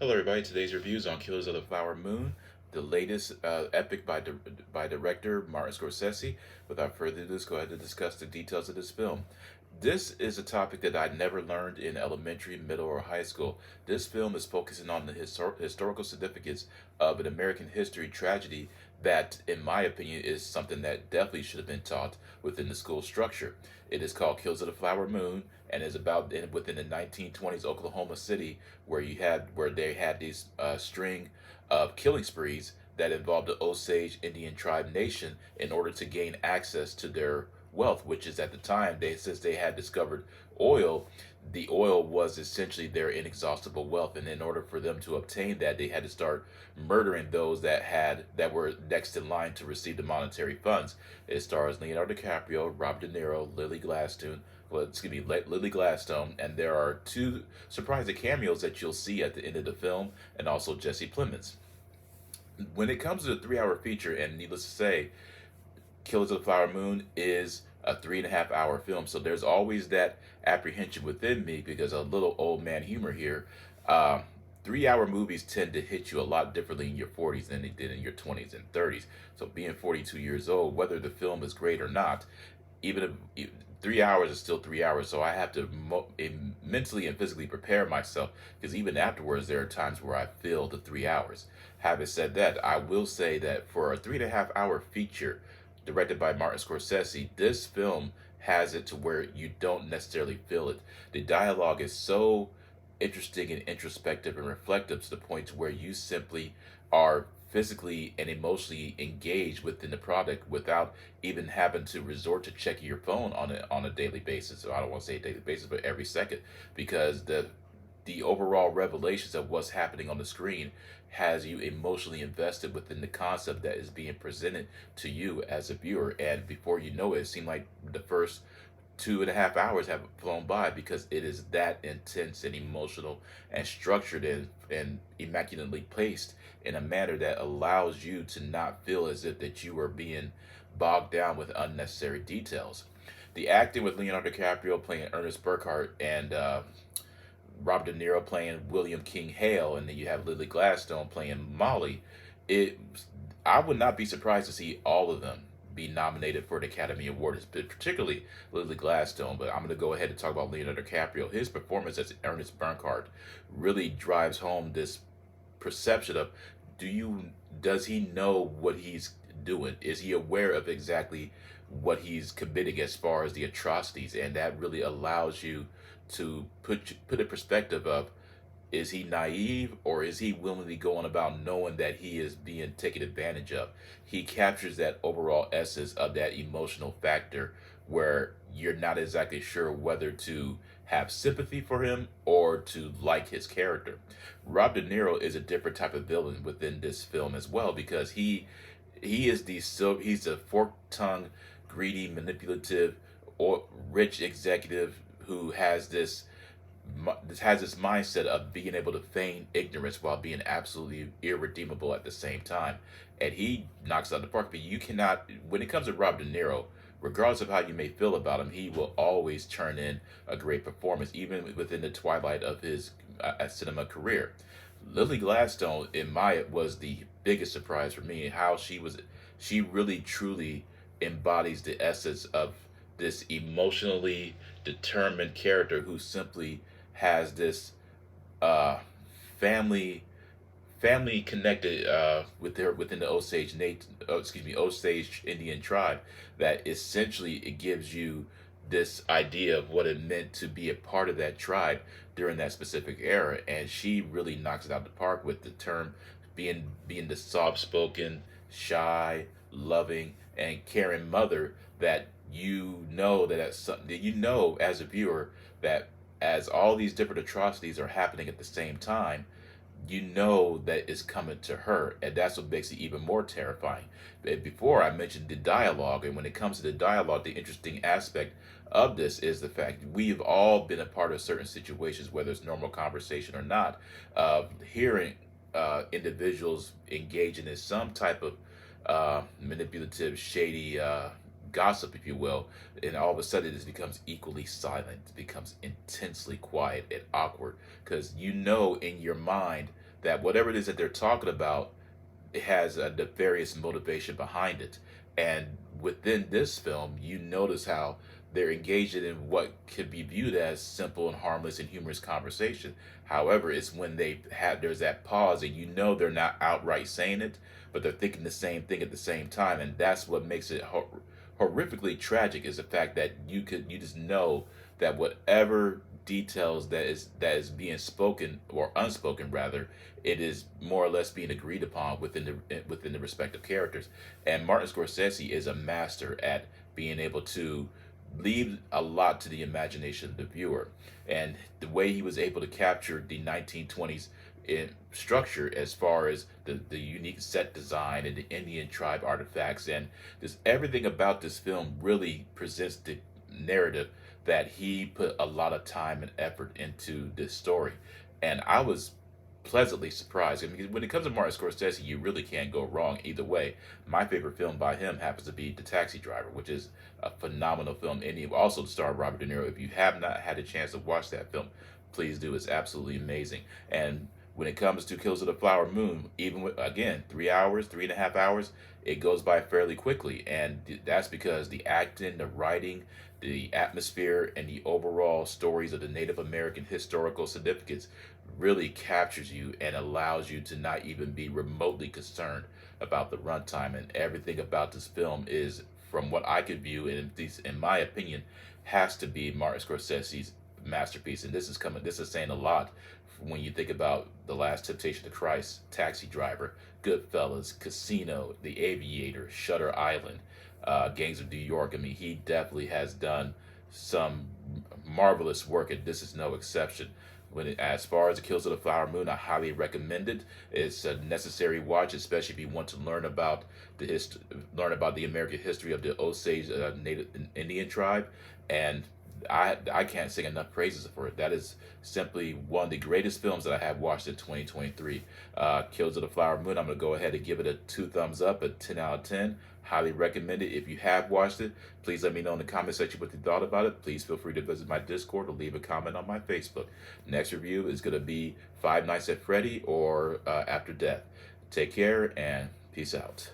Hello, everybody. Today's review is on Killers of the Flower Moon, the latest epic by director Martin Scorsese. Without further ado, let's go ahead and discuss the details of this film. This is a topic that I never learned in elementary, middle, or high school. This film is focusing on the historical significance of an American history tragedy that, in my opinion, is something that definitely should have been taught within the school structure. It is called Killers of the Flower Moon and is about within the 1920s Oklahoma City, where they had these string of killing sprees that involved the Osage Indian Tribe nation in order to gain access to their wealth, which is at the time since they had discovered oil, the oil was essentially their inexhaustible wealth, and in order for them to obtain that, they had to start murdering those that were next in line to receive the monetary funds. It stars Leonardo DiCaprio, Robert De Niro, Lily Gladstone, and there are two surprising cameos that you'll see at the end of the film, and also Jesse Plemons. When it comes to the 3 hour feature, and needless to say, Killers of the Flower Moon is a 3.5 hour film, so there's always that apprehension within me because a little old man humor here. 3 hour movies tend to hit you a lot differently in your 40s than they did in your 20s and 30s. So being 42 years old, whether the film is great or not, even if 3 hours is still 3 hours, so I have to mentally and physically prepare myself because even afterwards, there are times where I feel the 3 hours. Having said that, I will say that for a 3.5 hour feature directed by Martin Scorsese, this film has it to where you don't necessarily feel it. The dialogue is so interesting and introspective and reflective to the point to where you simply are physically and emotionally engaged within the product without even having to resort to checking your phone on a daily basis. So I don't want to say a daily basis, but every second, because the overall revelations of what's happening on the screen has you emotionally invested within the concept that is being presented to you as a viewer. And before you know it, it seemed like the first 2.5 hours have flown by because it is that intense and emotional and structured and immaculately placed in a manner that allows you to not feel as if that you are being bogged down with unnecessary details. The acting with Leonardo DiCaprio playing Ernest Burkhart and Robert De Niro playing William King Hale, and then you have Lily Gladstone playing Molly. It, I would not be surprised to see all of them be nominated for an Academy Award, particularly Lily Gladstone. But I'm going to go ahead and talk about Leonardo DiCaprio. His performance as Ernest Burkhart really drives home this perception of do you does he know what he's doing? Is he aware of exactly what he's committing as far as the atrocities? And that really allows you to put a perspective of is he naive or is he willingly going about knowing that he is being taken advantage of? He captures that overall essence of that emotional factor where you're not exactly sure whether to have sympathy for him or to like his character. Rob De Niro is a different type of villain within this film as well because he is he's a fork-tongued, greedy, manipulative, or rich executive who has this mindset of being able to feign ignorance while being absolutely irredeemable at the same time. And he knocks out the park. But you cannot, when it comes to Rob De Niro, regardless of how you may feel about him, he will always turn in a great performance, even within the twilight of his cinema career. Lily Gladstone, was the biggest surprise for me. How she really truly embodies the essence of this emotionally determined character who simply has this uh, family connected with their within the Osage Indian tribe that essentially it gives you this idea of what it meant to be a part of that tribe during that specific era, and she really knocks it out of the park with the term being the soft spoken, shy, loving, and caring mother that you know as a viewer that as all these different atrocities are happening at the same time, you know that it's coming to her, and that's what makes it even more terrifying. Before I mentioned the dialogue, and when it comes to the dialogue, the interesting aspect of this is the fact that we have all been a part of certain situations, whether it's normal conversation or not, of hearing individuals engaging in some type of manipulative, shady gossip, if you will, and all of a sudden it becomes equally silent. It becomes intensely quiet and awkward because you know in your mind that whatever it is that they're talking about, it has a nefarious motivation behind it. And within this film, you notice how they're engaged in what could be viewed as simple and harmless and humorous conversation. However, it's when they have there's that pause, and you know they're not outright saying it, but they're thinking the same thing at the same time, and that's what makes it horrifically tragic. Is the fact that you just know that whatever details that is being spoken or unspoken rather, it is more or less being agreed upon within the respective characters. And Martin Scorsese is a master at being able to leave a lot to the imagination of the viewer. And the way he was able to capture the 1920s in structure, as far as the unique set design and the Indian tribe artifacts, and just everything about this film really presents the narrative that he put a lot of time and effort into this story. And I was pleasantly surprised. I mean, when it comes to Martin Scorsese, you really can't go wrong either way. My favorite film by him happens to be The Taxi Driver, which is a phenomenal film. And also the star Robert De Niro. If you have not had a chance to watch that film, please do. It's absolutely amazing. And when it comes to Killers of the Flower Moon, even with, again, 3 hours, 3.5 hours, it goes by fairly quickly. And that's because the acting, the writing, the atmosphere, and the overall stories of the Native American historical significance really captures you and allows you to not even be remotely concerned about the runtime. And everything about this film is, from what I could view, and at least in my opinion, has to be Martin Scorsese's masterpiece. And this is saying a lot when you think about The Last Temptation of Christ, Taxi Driver, Goodfellas, Casino, The Aviator, Shutter Island, Gangs of New York. I mean, he definitely has done some marvelous work, and this is no exception. As far as The Kills of the Flower Moon, I highly recommend it. It's a necessary watch, especially if you want to learn about the American history of the Osage Native Indian Tribe. And I can't sing enough praises for it. That is simply one of the greatest films that I have watched in 2023. Kills of the Flower Moon, I'm going to go ahead and give it a 2 thumbs up, a 10 out of 10. Highly recommend it. If you have watched it, please let me know in the comment section what you thought about it. Please feel free to visit my Discord or leave a comment on my Facebook. Next review is going to be Five Nights at Freddy or After Death. Take care and peace out.